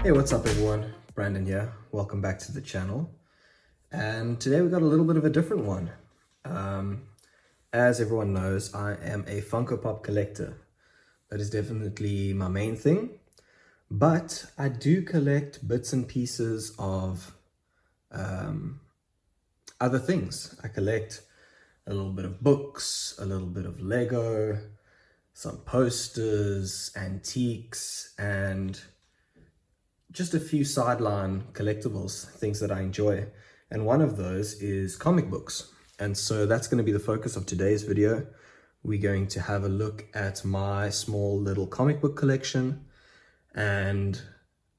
Hey, what's up everyone? Brandon here. Welcome back to the channel. And today we got a little bit of a different one. As everyone knows, I am a Funko Pop collector. That is definitely my main thing. But I do collect bits and pieces of other things. I collect a little bit of books, a little bit of Lego, some posters, antiques, and just a few sideline collectibles, things that I enjoy. And one of those is comic books. And so that's going to be the focus of today's video. We're going to have a look at my small little comic book collection. And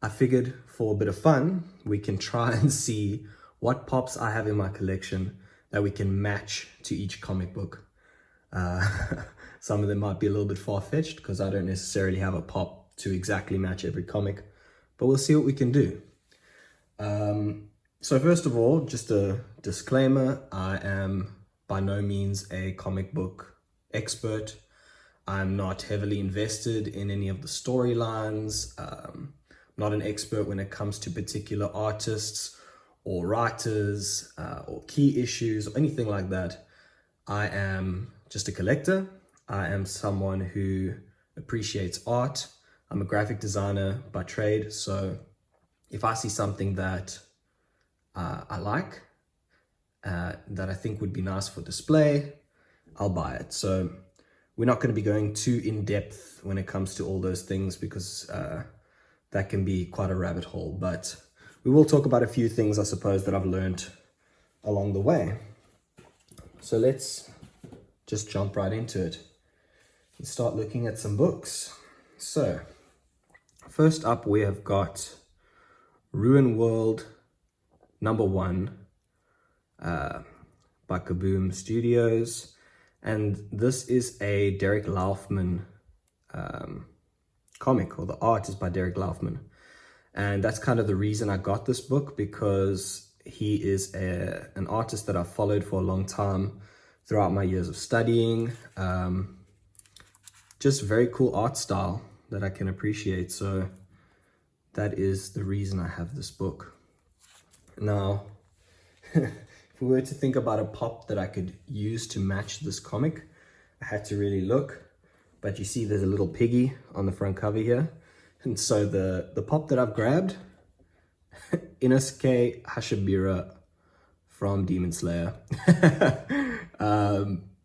I figured for a bit of fun, we can try and see what pops I have in my collection that we can match to each comic book. Some of them might be a little bit far-fetched because I don't necessarily have a pop to exactly match every comic. But we'll see what we can do. So first of all, just a disclaimer, I am by no means a comic book expert. I'm not heavily invested in any of the storylines. I'm not an expert when it comes to particular artists or writers or key issues or anything like that. I am just a collector. I am someone who appreciates art. I'm a graphic designer by trade, so if I see something that I like, that I think would be nice for display, I'll buy it. So we're not going to be going too in depth when it comes to all those things because that can be quite a rabbit hole, but we will talk about a few things, I suppose, that I've learned along the way. So let's just jump right into it and start looking at some books. So first up, we have got Ruin World #1 by Kaboom Studios. And this is a Derek Laufman comic, or the art is by Derek Laufman. And that's kind of the reason I got this book, because he is an artist that I've followed for a long time throughout my years of studying. Just very cool art style that I can appreciate. So that is the reason I have this book. Now, if we were to think about a pop that I could use to match this comic, I had to really look. But you see there's a little piggy on the front cover here. And so the pop that I've grabbed, Inosuke Hashirbira from Demon Slayer.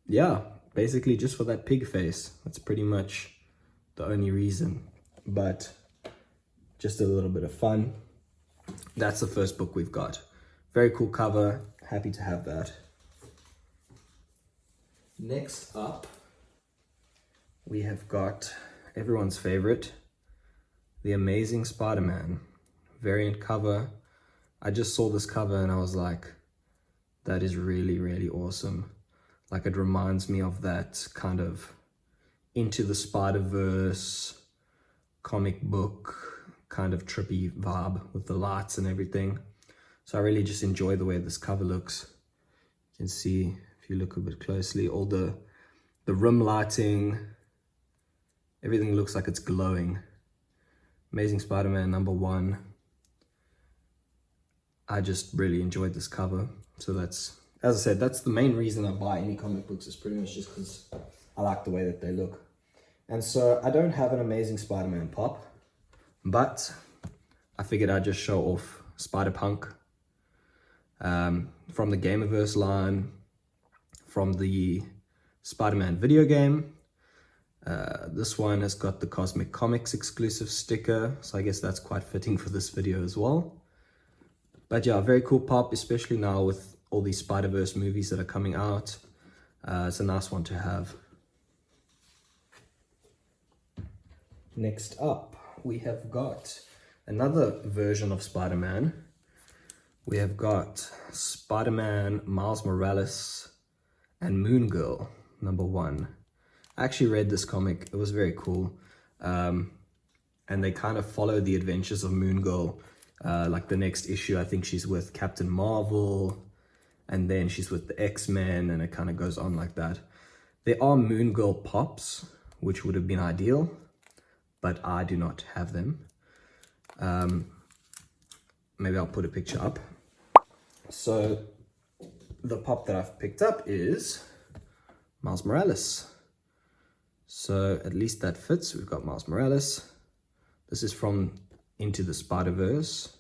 Yeah, basically just for that pig face. That's pretty much the only reason, but just a little bit of fun. That's the first book we've got. Very cool cover, happy to have that. Next up, we have got everyone's favorite, The Amazing Spider-Man variant cover. I just saw this cover and I was like, that is really, really awesome. Like, it reminds me of that kind of Into the Spider-Verse comic book kind of trippy vibe with the lights and everything. So I really just enjoy the way this cover looks. You can see, if you look a bit closely, all the rim lighting, everything looks like it's glowing. Amazing Spider-Man #1. I just really enjoyed this cover. So that's, as I said, that's the main reason I buy any comic books, is pretty much just because I like the way that they look. And so I don't have an Amazing Spider-Man pop, but I figured I'd just show off SpiderPunk from the Gamerverse line, from the Spider-Man video game. This one has got the Cosmic Comics exclusive sticker, so I guess that's quite fitting for this video as well. But yeah, very cool pop, especially now with all these Spider-Verse movies that are coming out. It's a nice one to have. Next up, we have got another version of Spider-Man. We have got Spider-Man, Miles Morales, and Moon Girl #1. I actually read this comic. It was very cool. And they kind of follow the adventures of Moon Girl. Like the next issue, I think she's with Captain Marvel, and then she's with the X-Men, and it kind of goes on like that. There are Moon Girl pops, which would have been ideal, but I do not have them. Maybe I'll put a picture up. So the pop that I've picked up is Miles Morales. So at least that fits. We've got Miles Morales. This is from Into the Spider-Verse.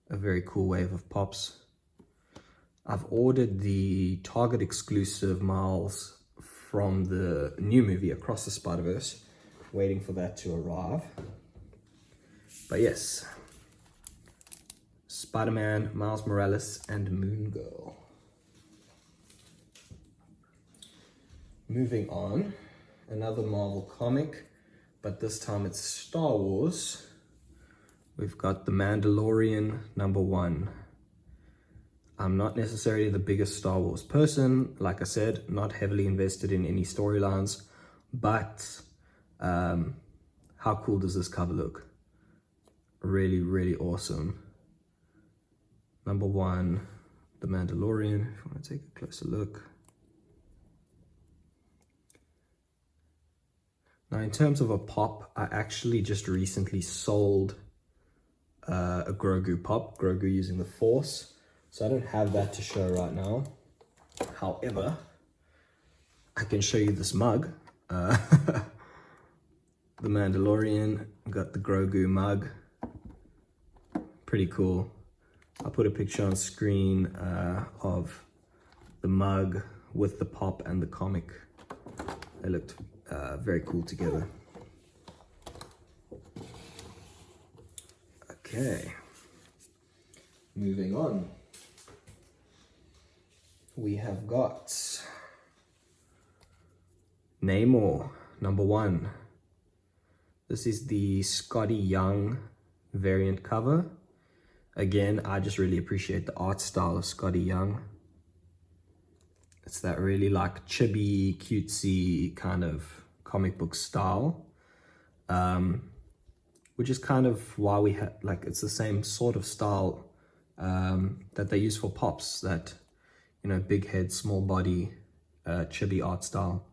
A very cool wave of pops. I've ordered the Target exclusive Miles from the new movie Across the Spider-Verse. Waiting for that to arrive. But yes, Spider-Man, Miles Morales, and Moon Girl. Moving on, another Marvel comic, but this time it's Star Wars. We've got The Mandalorian #1. I'm not necessarily the biggest Star Wars person. Like I said, not heavily invested in any storylines, but how cool does this cover look? Really, really awesome. #1, The Mandalorian, if you want to take a closer look. Now, in terms of a pop, I actually just recently sold a Grogu pop, Grogu using the Force. So I don't have that to show right now. However, I can show you this mug. The Mandalorian, got the Grogu mug. Pretty cool. I'll put a picture on screen of the mug with the pop and the comic. They looked very cool together. Okay, moving on. We have got Namor #1. This is the Scotty Young variant cover. Again, I just really appreciate the art style of Scotty Young. It's that really like chibi, cutesy kind of comic book style, which is kind of why we had, like, it's the same sort of style that they use for pops, that, you know, big head, small body, chibi art style.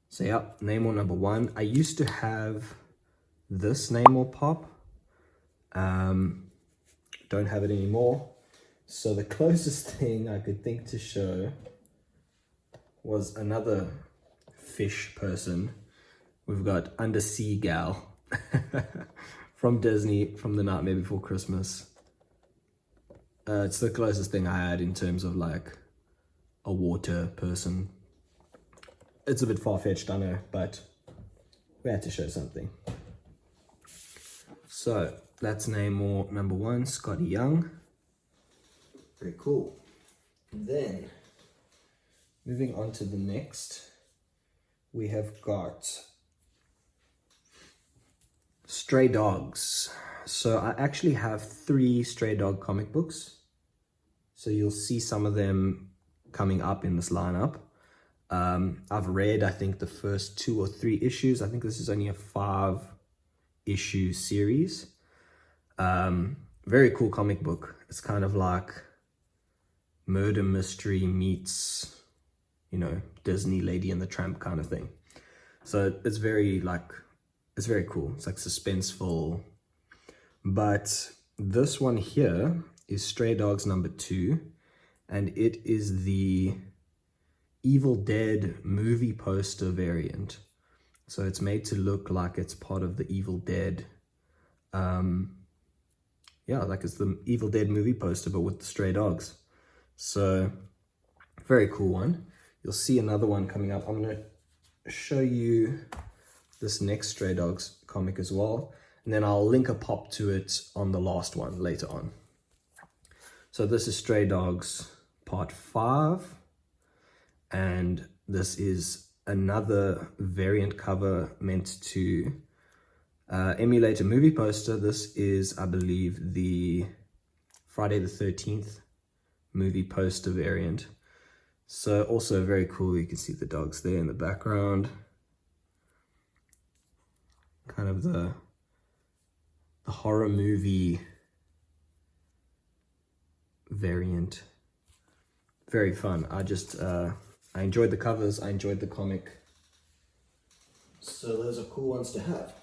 So yeah, Namor #1. I used to have this Namor pop. Don't have it anymore. So the closest thing I could think to show was another fish person. We've got Undersea Gal from Disney, from The Nightmare Before Christmas. It's the closest thing I had in terms of like a water person. It's a bit far-fetched, I know, but we had to show something. So that's Namor #1, Scotty Young. Very cool. Then, moving on to the next, we have got Stray Dogs. So I actually have 3 Stray Dog comic books. So you'll see some of them coming up in this lineup. I've read, I think, the first 2 or 3 issues. I think this is only a 5-issue series. Very cool comic book. It's kind of like murder mystery meets, you know, Disney Lady and the Tramp kind of thing. So it's very cool. It's like suspenseful. But this one here is Stray Dogs #2, and it is the Evil Dead movie poster variant. So it's made to look like it's part of the Evil Dead, like it's the Evil Dead movie poster, but with the Stray Dogs. So very cool one. You'll see another one coming up. I'm gonna show you this next Stray Dogs comic as well, and then I'll link a pop to it on the last one later on. So this is Stray Dogs Part 5, and this is another variant cover meant to emulate a movie poster. This is, I believe, the Friday the 13th movie poster variant. So also very cool. You can see the dogs there in the background. Kind of the horror movie variant. Very fun. I enjoyed the covers. I enjoyed the comic. So those are cool ones to have.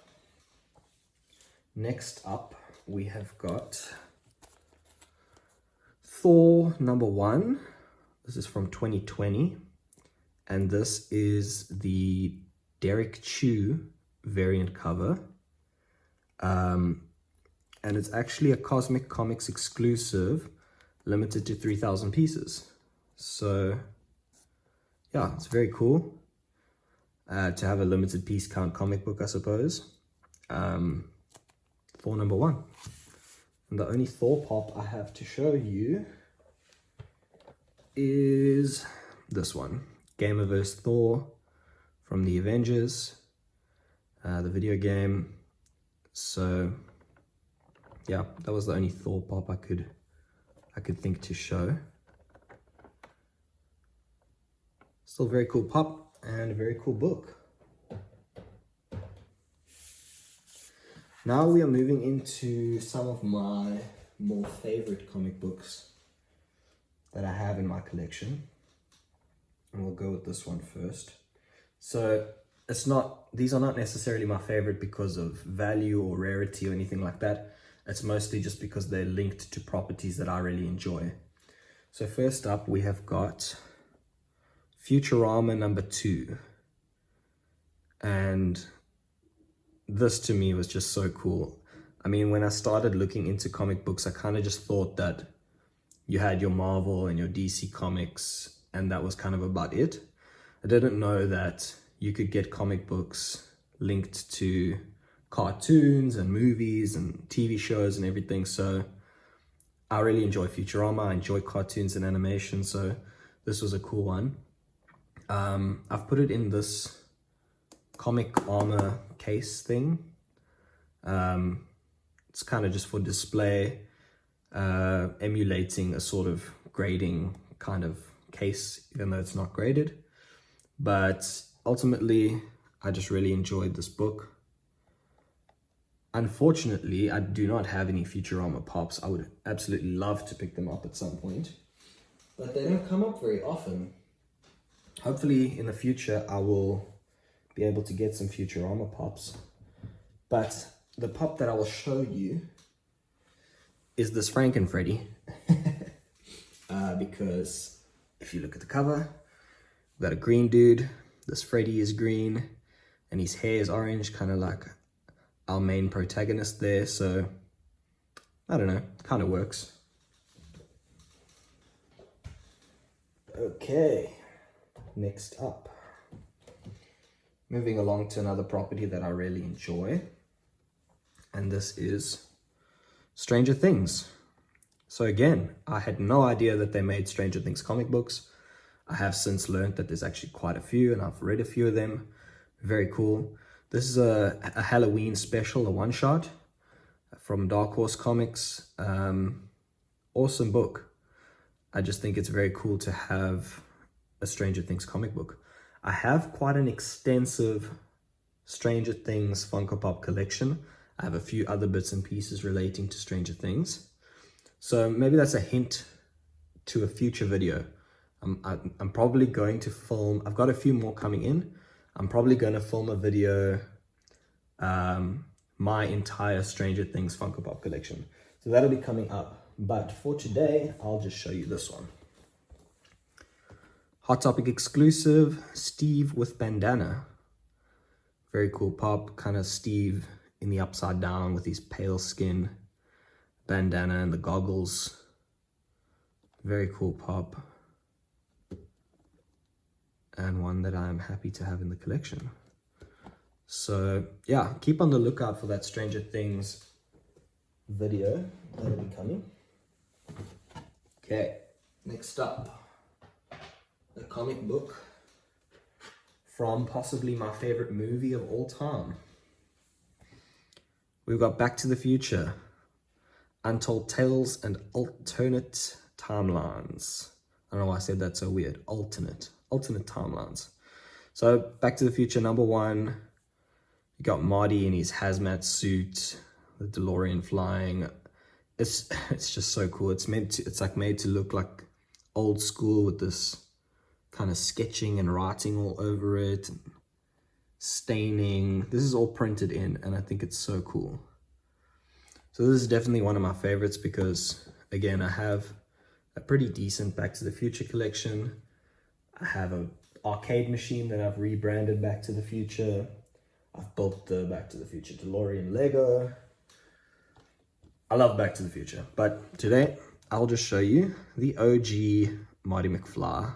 Next up, we have got Thor #1. This is from 2020. And this is the Derek Chew variant cover. And it's actually a Cosmic Comics exclusive, limited to 3,000 pieces. So yeah, it's very cool to have a limited piece count comic book, I suppose. Thor #1. And the only Thor pop I have to show you is this one. Gamerverse Thor from the Avengers, the video game. So yeah, that was the only Thor pop I could think to show. Still very cool pop and a very cool book. Now we are moving into some of my more favorite comic books that I have in my collection. And we'll go with this one first. So these are not necessarily my favorite because of value or rarity or anything like that. It's mostly just because they're linked to properties that I really enjoy. So first up, we have got Futurama #2. And this to me was just so cool. I mean, when I started looking into comic books, I kind of just thought that you had your Marvel and your DC comics, and that was kind of about it. I didn't know that you could get comic books linked to cartoons and movies and TV shows and everything. So I really enjoy Futurama. I enjoy cartoons and animation. So this was a cool one. I've put it in this comic armor case thing. It's kind of just for display, emulating a sort of grading kind of case, even though it's not graded. But ultimately, I just really enjoyed this book. Unfortunately, I do not have any Futurama pops. I would absolutely love to pick them up at some point, but they don't come up very often. Hopefully in the future, I will be able to get some Futurama pops. But the pop that I will show you is this Freddie. Because if you look at the cover, we've got a green dude. This Freddie is green and his hair is orange, kind of like our main protagonist there. So I don't know, kind of works. Okay, next up, moving along to another property that I really enjoy, and this is Stranger Things. So again, I had no idea that they made Stranger Things comic books. I have since learned that there's actually quite a few, and I've read a few of them. Very cool. This is a Halloween special, a one-shot from Dark Horse Comics. Awesome book. I just think it's very cool to have a Stranger Things comic book. I have quite an extensive Stranger Things Funko Pop collection. I have a few other bits and pieces relating to Stranger Things. So maybe that's a hint to a future video. I'm probably going to film, I've got a few more coming in. I'm probably going to film a video, my entire Stranger Things Funko Pop collection. So that'll be coming up. But for today, I'll just show you this one. Hot Topic exclusive, Steve with bandana. Very cool pop, kind of Steve in the upside down with his pale skin, bandana and the goggles. Very cool pop. And one that I'm happy to have in the collection. So yeah, keep on the lookout for that Stranger Things video that'll be coming. Okay, next up, a comic book from possibly my favorite movie of all time. We've got Back to the Future, Untold Tales and Alternate Timelines. I don't know why I said that so weird. Alternate timelines. So Back to the Future #1, you got Marty in his hazmat suit, the DeLorean flying. It's just so cool. It's like made to look like old school with this kind of sketching and writing all over it, and staining. This is all printed in, and I think it's so cool. So this is definitely one of my favorites because, again, I have a pretty decent Back to the Future collection. I have an arcade machine that I've rebranded Back to the Future. I've built the Back to the Future DeLorean Lego. I love Back to the Future, but today I'll just show you the OG Marty McFly.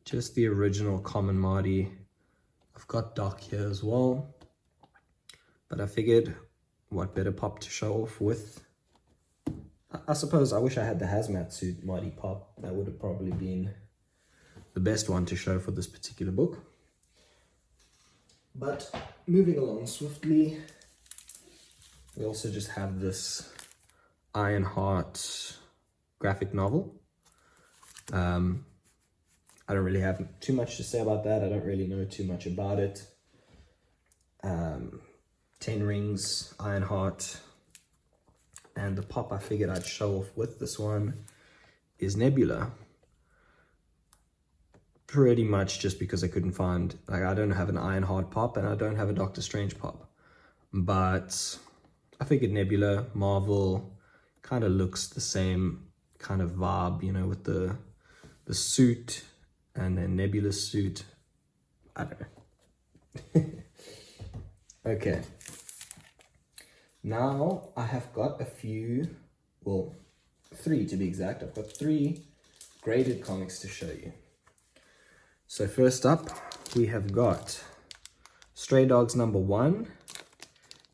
Just the original common Marty. I've got Doc here as well, but I figured what better pop to show off with. I suppose I wish I had the hazmat suit Marty Pop. That would have probably been the best one to show for this particular book. But moving along swiftly, we also just have this Ironheart graphic novel. I don't really have too much to say about that. I don't really know too much about it. 10 Rings, Ironheart, and the pop I figured I'd show off with this one is Nebula. Pretty much just because I couldn't find, like, I don't have an Ironheart pop and I don't have a Doctor Strange pop. But I figured Nebula, Marvel, kind of looks the same kind of vibe, you know, with the suit and then Nebula's suit. I don't know. Okay. Now I have got a few, well, 3 to be exact. I've got 3 graded comics to show you. So first up, we have got Stray Dogs #1,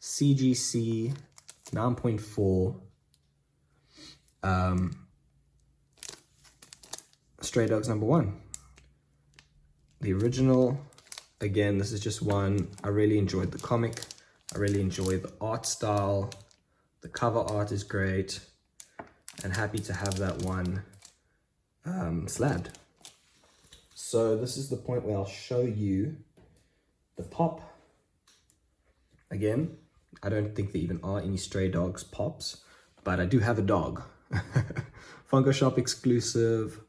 CGC 9.4, Stray Dogs #1. The original, again, this is just one. I really enjoyed the comic. I really enjoy the art style. The cover art is great. And happy to have that one slabbed. So this is the point where I'll show you the pop. Again, I don't think there even are any Stray Dogs pops, but I do have a dog. Funko Shop exclusive,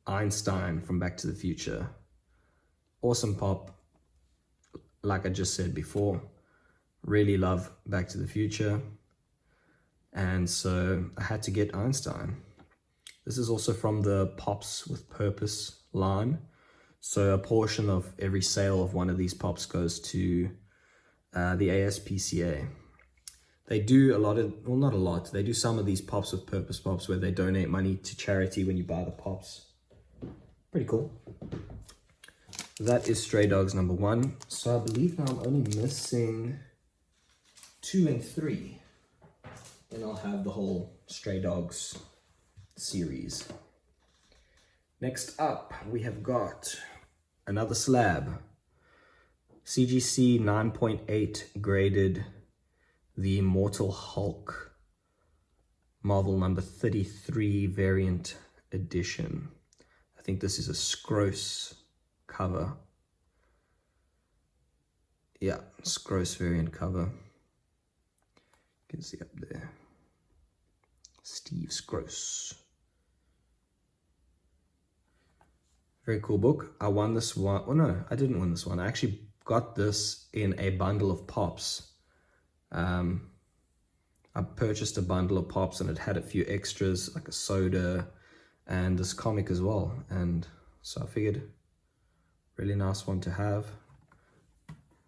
Einstein from Back to the Future. Awesome pop. Like I just said before, really love Back to the Future. And so I had to get Einstein. This is also from the Pops with Purpose line. So a portion of every sale of one of these pops goes to the ASPCA. They do a lot of, well, not a lot, they do some of these Pops with Purpose pops where they donate money to charity when you buy the pops. Pretty cool. That is Stray Dogs #1. So I believe now I'm only missing 2 and 3. And I'll have the whole Stray Dogs series. Next up, we have got another slab. CGC 9.8 graded, the Immortal Hulk, Marvel #33 variant edition. I think this is a Scroce cover. Yeah, Scroce variant cover. You can see up there. Steve Scroce. Very cool book. I won this one. Oh no, I didn't win this one. I actually got this in a bundle of pops. I purchased a bundle of pops and it had a few extras like a soda and this comic as well. And so I figured, really nice one to have.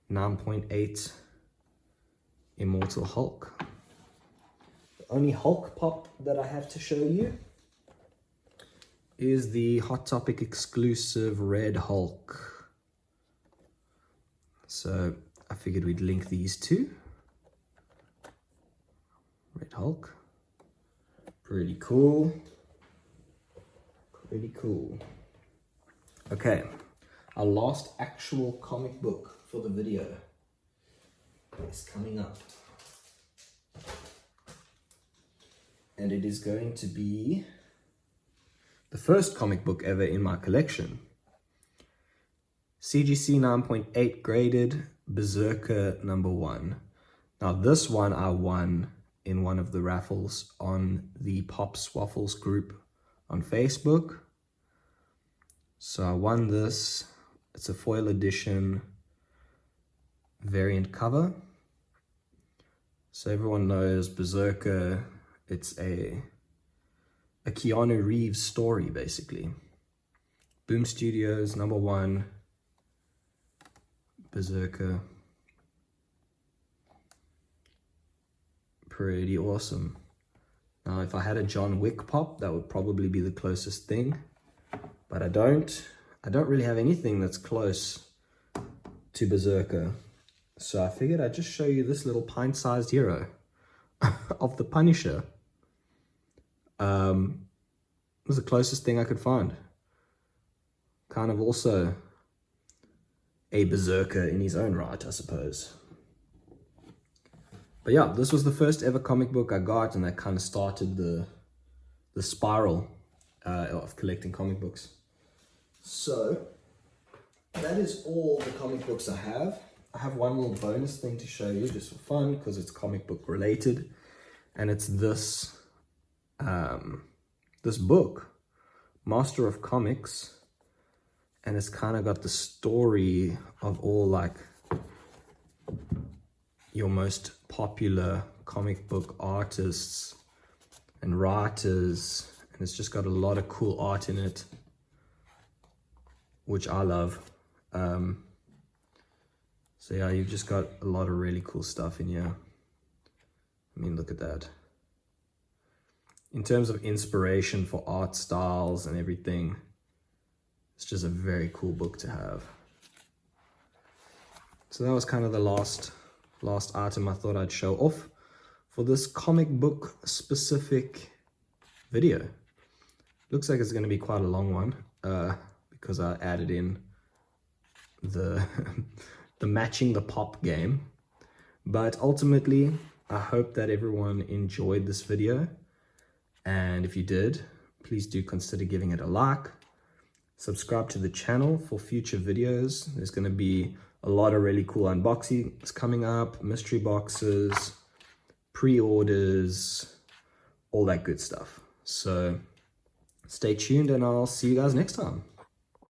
9.8 Immortal Hulk. The only Hulk pop that I have to show you is the Hot Topic exclusive Red Hulk. So I figured we'd link these two. Red Hulk. Pretty cool. Pretty cool. Okay, our last actual comic book for the video is coming up. And it is going to be the first comic book ever in my collection. CGC 9.8 graded, Berserker #1. Now this one I won in one of the raffles on the Pops Waffles group on Facebook. So I won this. It's a foil edition variant cover. So everyone knows Berserker, it's a Keanu Reeves story, basically. Boom Studios, #1, Berserker. Pretty awesome. Now, if I had a John Wick pop, that would probably be the closest thing, but I don't really have anything that's close to Berserker. So I figured I'd just show you this little pint-sized hero of the Punisher. It was the closest thing I could find. Kind of also a Berserker in his own right, I suppose. But yeah, this was the first ever comic book I got, and that kind of started the spiral of collecting comic books. So that is all the comic books I have. I have one little bonus thing to show you just for fun, because it's comic book related, and it's this this book, Master of Comics, and it's kind of got the story of all like your most popular comic book artists and writers, and it's just got a lot of cool art in it, which I love. So yeah, you've just got a lot of really cool stuff in here. I mean, look at that. In terms of inspiration for art styles and everything, it's just a very cool book to have. So that was kind of the last item I thought I'd show off for this comic book specific video. Looks like it's going to be quite a long one because I added in the the matching the pop game. But ultimately, I hope that everyone enjoyed this video, and if you did, please do consider giving it a like. Subscribe to the channel for future videos. There's going to be a lot of really cool unboxings coming up, mystery boxes, pre-orders, all that good stuff. So stay tuned, and I'll see you guys next time.